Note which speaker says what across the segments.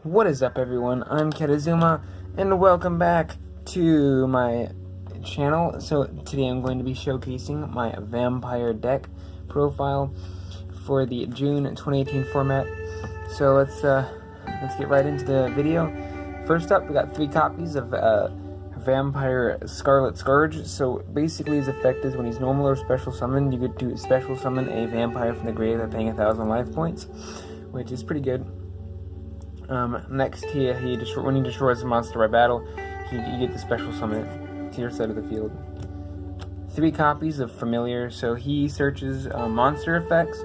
Speaker 1: What is up, everyone? I'm Ketazuma, and welcome back to my channel. So today I'm going to be showcasing my vampire deck profile for the June 2018 format. So let's get right into the video. First up, we got 3 copies of Vampire Scarlet Scourge. So basically his effect is when he's normal or special summoned, you get to special summon a vampire from the grave by paying 1,000 life points, which is pretty good. Next, when he destroys a monster by battle, you get to special summon it to your side of the field. 3 copies of Familiar, so he searches monster effects.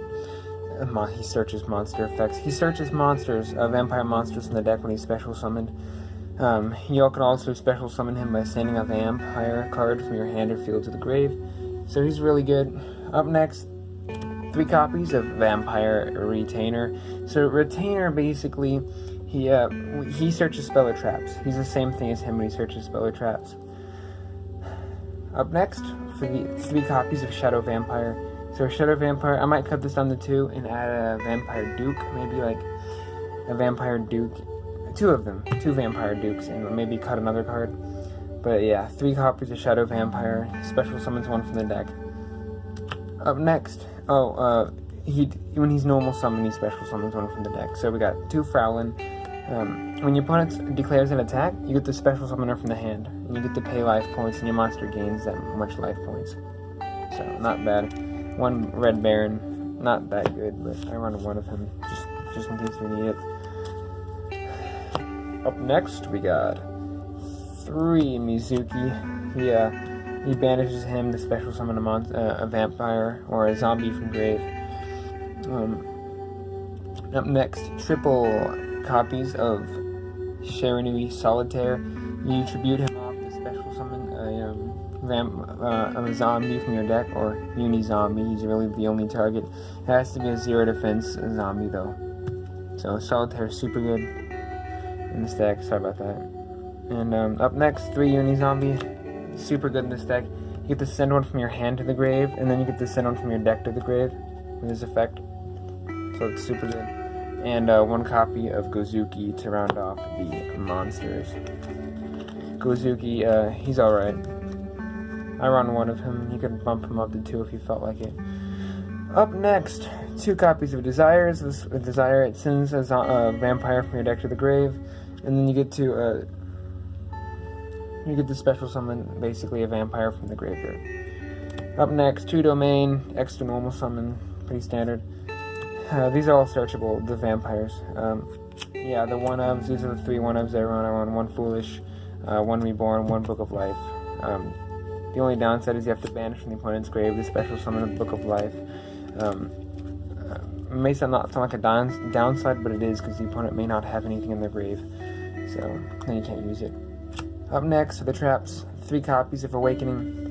Speaker 1: He searches monsters, vampire monsters in the deck when he's special summoned. You can also special summon him by sending a vampire card from your hand or field to the grave. So he's really good. Up next, 3 copies of Vampire Retainer. So Retainer basically, he searches spell or traps. He's the same thing as him when he searches spell or traps. Up next, for the 3 copies of Shadow Vampire. So Shadow Vampire, I might cut this down to 2 and add a Vampire Duke, maybe like a Vampire Duke, 2 of them, 2 Vampire Dukes, and maybe cut another card. But yeah, 3 copies of Shadow Vampire, special summons 1 from the deck. Up next, when he's normal summon, he special summons 1 from the deck. So we got 2 Frowlin. When your opponent declares an attack, you get the special summoner from the hand, and you get to pay life points, and your monster gains that much life points. So not bad. 1 Red Baron, not that good, but I run 1 of him just in case we need it. Up next, we got 3 Mizuki. He banishes him to special summon a vampire or a zombie from grave. Up next, triple copies of Shiranui Solitaire. You tribute him off to special summon a zombie from your deck, or uni-zombie. He's really the only target. It has to be a 0 defense zombie though. So Solitaire is super good in this deck, sorry about that. And up next, 3 uni-zombie. Super good in this deck. You get to send 1 from your hand to the grave, and then you get to send 1 from your deck to the grave with his effect. So it's super good. And 1 copy of Gozuki to round off the monsters. Gozuki, he's alright. I run 1 of him. You could bump him up to 2 if you felt like it. Up next, 2 copies of Desires. With Desire, it sends a vampire from your deck to the grave, and then you get to special summon basically a vampire from the graveyard. Up next, 2 Domain, extra normal summon, pretty standard. These are all searchable, the vampires. Yeah, the 1-ofs, these are the 3 1-ofs I run. 1 Foolish, 1 Reborn, 1 Book of Life. The only downside is you have to banish from the opponent's grave to special summon a Book of Life. It may sound like a downside, but it is, because the opponent may not have anything in their grave. So, then you can't use it. Up next are the traps. 3 copies of Awakening.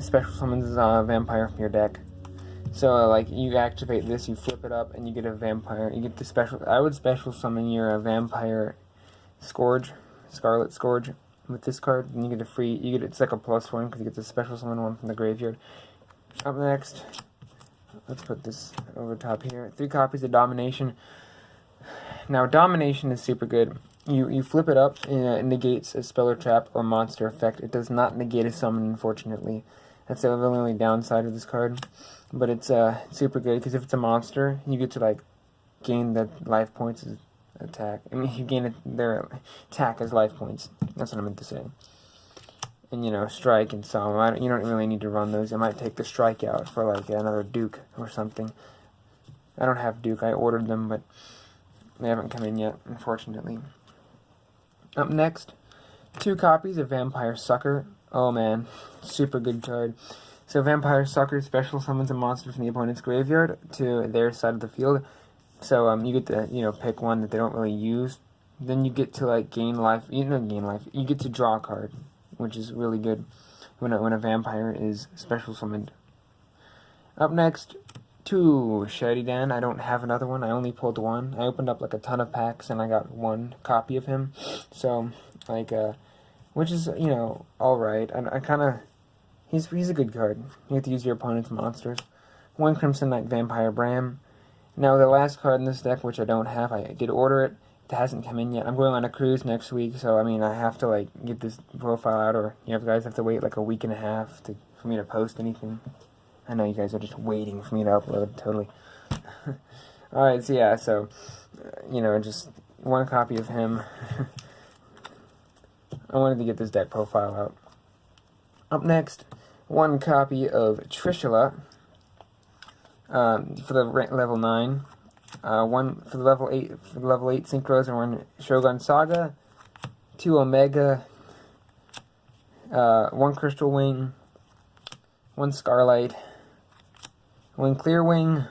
Speaker 1: Special summons a vampire from your deck. So, like, you activate this, you flip it up, and you get a vampire. You get the special. I would special summon your Vampire Scourge, Scarlet Scourge, with this card, and you get a free. It's like a +1 because you get the special summon 1 from the graveyard. Up next, let's put this over top here. 3 copies of Domination. Now, Domination is super good. You flip it up, and it negates a spell or trap or monster effect. It does not negate a summon, unfortunately. That's the only downside of this card. But it's super good, because if it's a monster, you get to, like, gain the life points as attack. I mean, you gain their attack as life points. That's what I meant to say. And, strike and so you don't really need to run those. I might take the strike out for, like, another Duke or something. I don't have Duke. I ordered them, but they haven't come in yet, unfortunately. Up next, 2 copies of Vampire Sucker. Oh man, super good card. So Vampire Sucker special summons a monster from the opponent's graveyard to their side of the field. So you get to pick one that they don't really use. Then you get to gain life. You get to draw a card, which is really good when a vampire is special summoned. Up next, 2 Sheridan. I don't have another one. I only pulled 1. I opened up a ton of packs and I got 1 copy of him. So which is alright. I kind of. He's a good card. You have to use your opponent's monsters. 1 Crimson Knight Vampire Bram. Now, the last card in this deck, which I don't have, I did order it. It hasn't come in yet. I'm going on a cruise next week, so I mean, I have to like get this profile out, or you guys have to wait like a week and a half for me to post anything. I know you guys are just waiting for me to upload, totally. Alright, so yeah, you know, just one copy of him. I wanted to get this deck profile out. Up next, one copy of Trishula for the level 9. One for the level 8 Synchros, and one Shogun Saga, 2 Omega, 1 Crystal Wing, 1 Scarlight, 1 Clear Wing.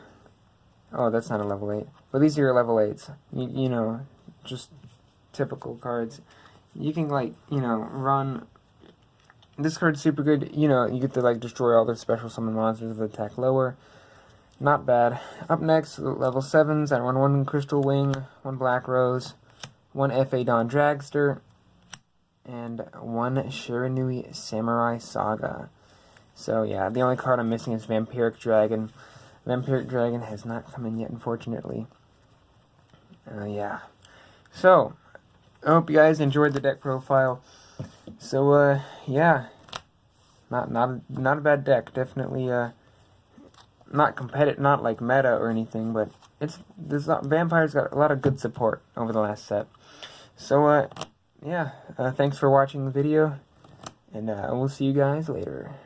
Speaker 1: Oh, that's not a level 8. But these are your level 8s. You know, just typical cards. You can, like, you know, run. This card's super good. You know, you get to, like, destroy all the special summon monsters with attack lower. Not bad. Up next, level 7s. I run 1 Crystal Wing, 1 Black Rose, 1 F.A. Dawn Dragster, and 1 Shiranui Samurai Saga. So, yeah, the only card I'm missing is Vampiric Dragon. Vampiric Dragon has not come in yet, unfortunately. Yeah. So, I hope you guys enjoyed the deck profile. So, yeah. Not a bad deck. Definitely, not competitive, not like meta or anything, but Vampire's got a lot of good support over the last set. So, yeah, thanks for watching the video, and we'll see you guys later.